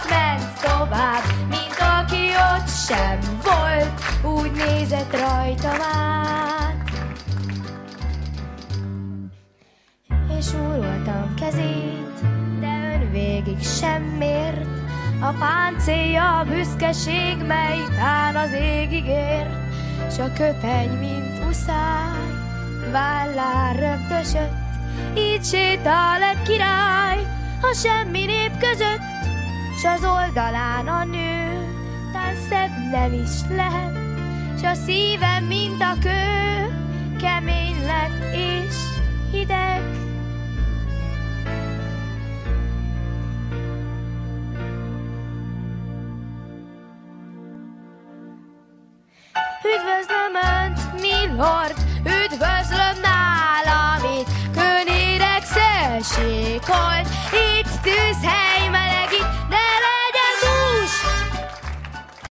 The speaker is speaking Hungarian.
csak ment tovább, mint aki ott sem volt, úgy nézett rajtam át. És súroltam kezét, de ön végig sem mért, a páncélja a büszkeség, mely tán az égig ért, s a köpeny, mint uszály, vállán rögtösött, így sétál egy király a semmi nép között, s az oldalán a nő, tán szebb nem is lehet, s a szívem, mint a kő, kemény lett és hideg. Üdvözlöm önt, milord, üdvözlöm nálam itt, kőnéreg szélsékolt, itt tűzhely.